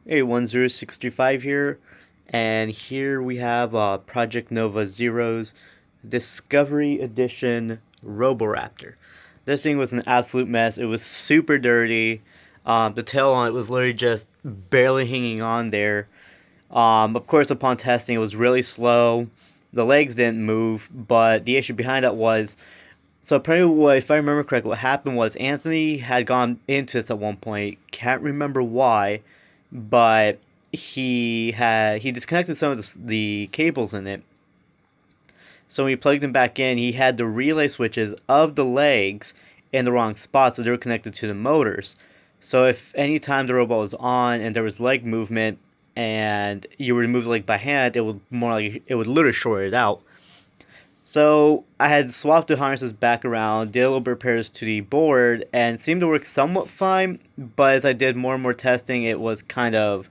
Hey, 10635 here, and here we have ProjectNova0's Discovery Edition Roboraptor. This thing was an absolute mess. It was super dirty. The tail on it was literally just barely hanging on there. Of course, upon testing, it was really slow. The legs didn't move, but the issue behind it was so apparently, if I remember correctly, what happened was Anthony had gone into this at one point. Can't remember why, but he disconnected some of the cables in it. So when he plugged them back in, he had the relay switches of the legs in the wrong spot, so they were connected to the motors. So if any time the robot was on and there was leg movement, and you were to move the leg by hand, it would literally short it out. So I had swapped the harnesses back around, did a little bit of repairs to the board, and it seemed to work somewhat fine. But as I did more and more testing, it was kind of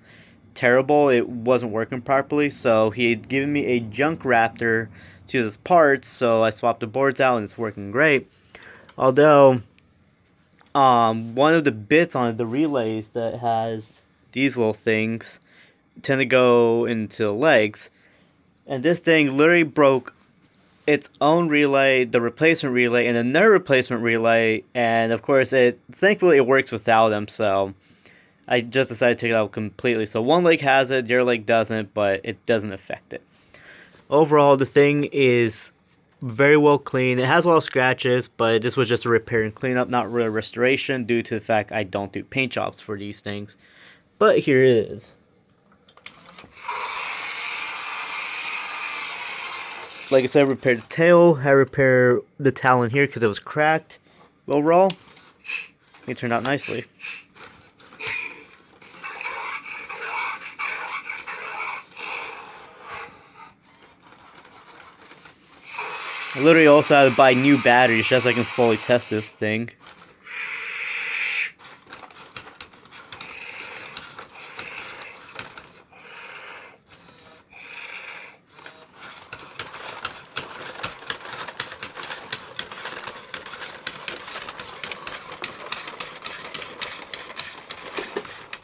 terrible. It wasn't working properly. So he had given me a junk Raptor to his parts, so I swapped the boards out, and it's working great. Although, one of the bits on the relays that has these little things tend to go into the legs, and this thing literally broke its own relay, the replacement relay, and another replacement relay, and of course thankfully it works without them, so I just decided to take it out completely. So one leg has it, the other leg doesn't, but it doesn't affect it. Overall, the thing is very well clean. It has a lot of scratches, but this was just a repair and cleanup, not really restoration, due to the fact I don't do paint jobs for these things. But here it is. Like I said, I repaired the tail. I repaired the talon here because it was cracked. Overall, it turned out nicely. I literally also had to buy new batteries just so I can fully test this thing.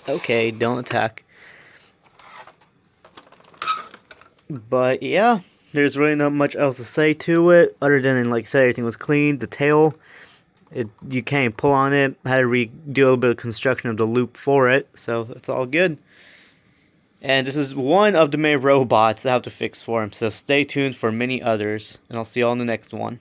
Okay, don't attack. But yeah, there's really not much else to say to it, other than, like I said, everything was clean. The tail, you can't pull on it. I had to do a little bit of construction of the loop for it, so it's all good. And this is one of the many robots I have to fix for him, so stay tuned for many others, and I'll see you all in the next one.